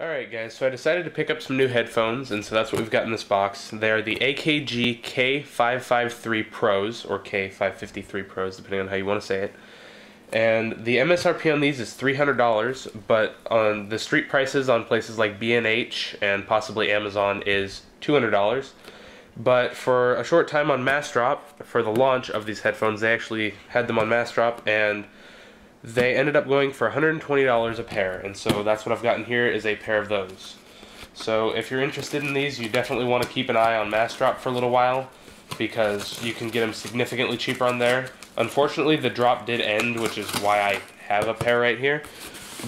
Alright guys, so I decided to pick up some new headphones, and so that's what we've got in this box. They are the AKG K553 Pros, or K553 Pros, depending on how you want to say it. And the MSRP on these is $300, but on the street prices on places like B&H and possibly Amazon is $200. But for a short time on Msrp, for the launch of these headphones, they actually had them on Msrp, and they ended up going for $120 a pair, and so that's what I've gotten here is a pair of those. So if you're interested in these, you definitely want to keep an eye on Msrp for a little while, because you can get them significantly cheaper on there. Unfortunately, the drop did end, which is why I have a pair right here,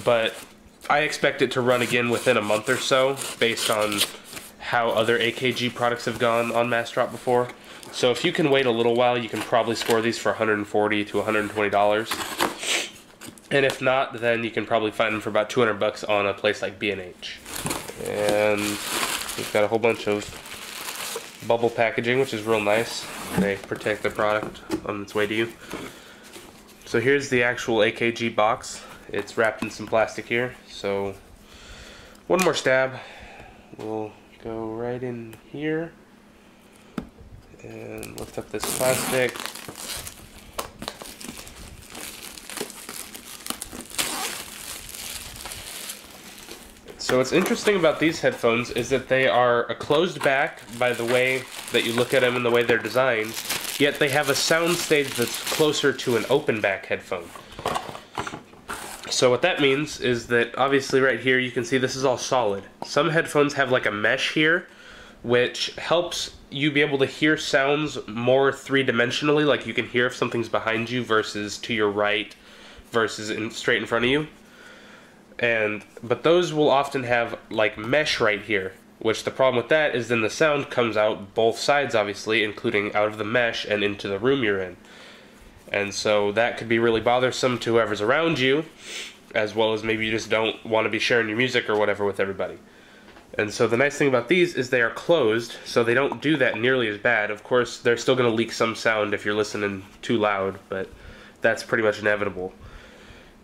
but I expect it to run again within a month or so, based on how other AKG products have gone on Msrp before. So if you can wait a little while, you can probably score these for $140 to $120. And if not, then you can probably find them for about $200 on a place like B&H. And we've got a whole bunch of bubble packaging, which is real nice. They protect the product on its way to you. So here's the actual AKG box. It's wrapped in some plastic here. So one more stab. We'll go right in here and lift up this plastic. So what's interesting about these headphones is that they are a closed back by the way that you look at them and the way they're designed, yet they have a sound stage that's closer to an open back headphone. So what that means is that obviously right here you can see this is all solid. Some headphones have like a mesh here, which helps you be able to hear sounds more three-dimensionally, like you can hear if something's behind you versus to your right versus straight in front of you. But those will often have like mesh right here, which the problem with that is then the sound comes out both sides, obviously, including out of the mesh and into the room you're in. And so that could be really bothersome to whoever's around you, as well as maybe you just don't want to be sharing your music or whatever with everybody. And so the nice thing about these is they are closed, so they don't do that nearly as bad. Of course, they're still going to leak some sound if you're listening too loud, but that's pretty much inevitable.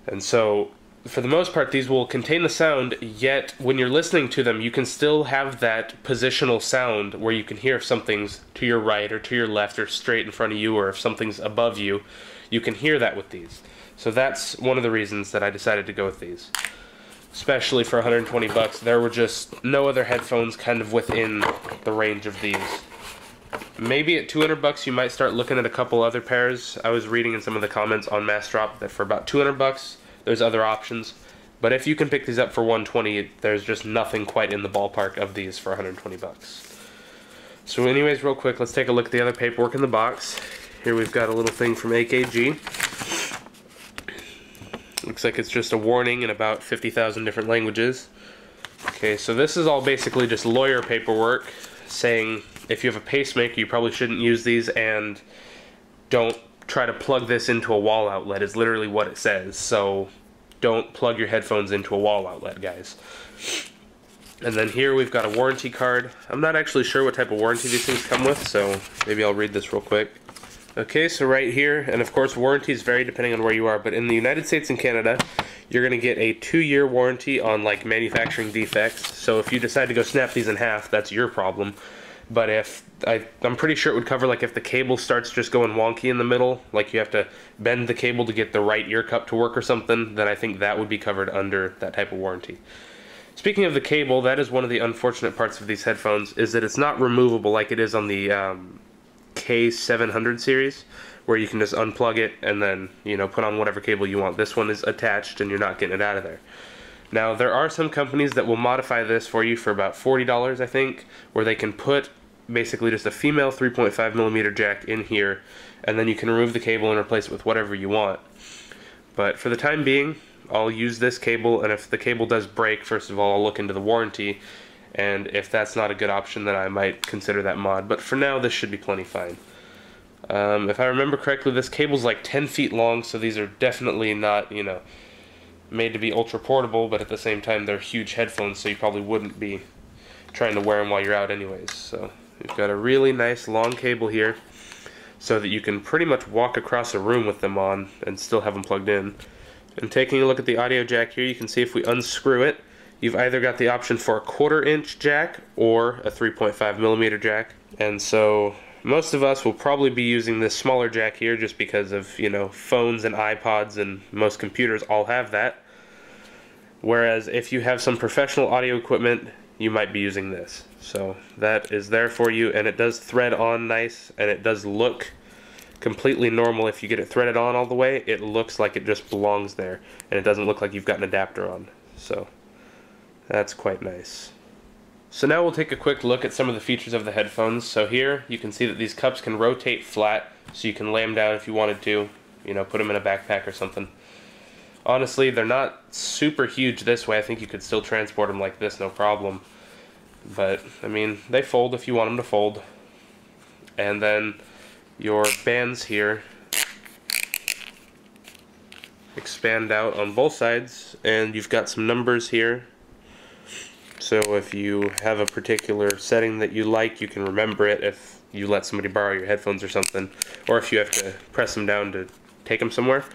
And so for the most part, these will contain the sound, yet when you're listening to them, you can still have that positional sound where you can hear if something's to your right or to your left or straight in front of you, or if something's above you, you can hear that with these. So that's one of the reasons that I decided to go with these. Especially for $120, there were just no other headphones kind of within the range of these. Maybe at $200 you might start looking at a couple other pairs. I was reading in some of the comments on Msrp that for about $200, there's other options, but if you can pick these up for $120, there's just nothing quite in the ballpark of these for $120. So anyways, real quick, let's take a look at the other paperwork in the box. Here we've got a little thing from AKG. Looks like it's just a warning in about 50,000 different languages. Okay, so this is all basically just lawyer paperwork saying if you have a pacemaker, you probably shouldn't use these, and don't try to plug this into a wall outlet is literally what it says. So don't plug your headphones into a wall outlet, guys. And then here we've got a warranty card. I'm not actually sure what type of warranty these things come with, so maybe I'll read this real quick. Okay, so right here, and of course warranties vary depending on where you are, but in the United States and Canada, you're going to get a 2-year warranty on like manufacturing defects. So if you decide to go snap these in half, that's your problem. But if I'm pretty sure it would cover like if the cable starts just going wonky in the middle, like you have to bend the cable to get the right ear cup to work or something, then I think that would be covered under that type of warranty. Speaking of the cable, that is one of the unfortunate parts of these headphones, is that it's not removable like it is on the K700 series, where you can just unplug it and then, you know, put on whatever cable you want. This one is attached and you're not getting it out of there. Now, there are some companies that will modify this for you for about $40, I think, where they can put basically just a female 3.5mm jack in here, and then you can remove the cable and replace it with whatever you want. But for the time being, I'll use this cable, and if the cable does break, first of all, I'll look into the warranty, and if that's not a good option, then I might consider that mod. But for now, this should be plenty fine. If I remember correctly, this cable's like 10 feet long, so these are definitely not, you know, made to be ultra portable, but at the same time they're huge headphones, so you probably wouldn't be trying to wear them while you're out anyways. So we've got a really nice long cable here so that you can pretty much walk across a room with them on and still have them plugged in. And taking a look at the audio jack here, you can see if we unscrew it, you've either got the option for a 1/4 inch jack or a 3.5mm jack. And so most of us will probably be using this smaller jack here just because of, you know, phones and iPods, and most computers all have that. Whereas if you have some professional audio equipment, you might be using this. So that is there for you, and it does thread on nice, and it does look completely normal. If you get it threaded on all the way, it looks like it just belongs there, and it doesn't look like you've got an adapter on. So that's quite nice. So now we'll take a quick look at some of the features of the headphones. So here you can see that these cups can rotate flat, so you can lay them down if you wanted to, you know, put them in a backpack or something. Honestly, they're not super huge this way. I think you could still transport them like this, no problem. But, I mean, they fold if you want them to fold. And then your bands here expand out on both sides, and you've got some numbers here. So if you have a particular setting that you like, you can remember it if you let somebody borrow your headphones or something. Or if you have to press them down to take them somewhere,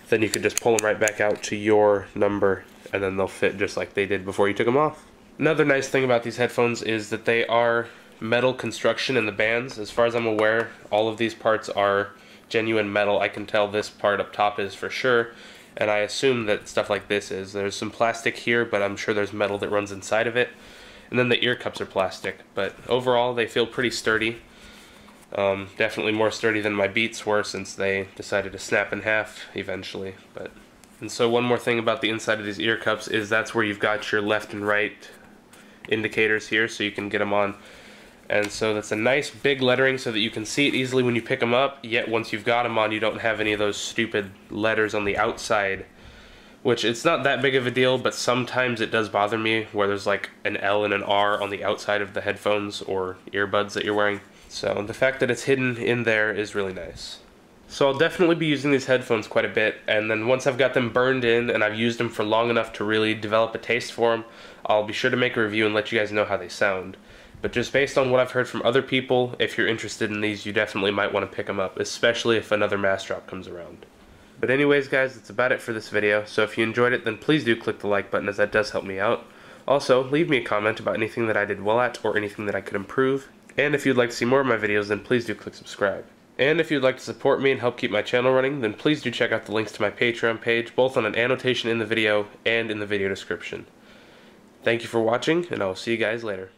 then you could just pull them right back out to your number, and then they'll fit just like they did before you took them off. Another nice thing about these headphones is that they are metal construction in the bands. As far as I'm aware, all of these parts are genuine metal. I can tell this part up top is for sure, and I assume that stuff like this is. There's some plastic here, but I'm sure there's metal that runs inside of it. And then the ear cups are plastic, but overall they feel pretty sturdy. Definitely more sturdy than my Beats were, since they decided to snap in half eventually. And so one more thing about the inside of these ear cups is that's where you've got your left and right indicators here, so you can get them on. And so that's a nice big lettering so that you can see it easily when you pick them up, yet once you've got them on, you don't have any of those stupid letters on the outside, which it's not that big of a deal, but sometimes it does bother me where there's like an L and an R on the outside of the headphones or earbuds that you're wearing. So the fact that it's hidden in there is really nice. So I'll definitely be using these headphones quite a bit, and then once I've got them burned in and I've used them for long enough to really develop a taste for them, I'll be sure to make a review and let you guys know how they sound. But just based on what I've heard from other people, if you're interested in these, you definitely might want to pick them up, especially if another mass drop comes around. But anyways guys, that's about it for this video, so if you enjoyed it, then please do click the like button, as that does help me out. Also, leave me a comment about anything that I did well at, or anything that I could improve. And if you'd like to see more of my videos, then please do click subscribe. And if you'd like to support me and help keep my channel running, then please do check out the links to my Patreon page, both on an annotation in the video and in the video description. Thank you for watching, and I will see you guys later.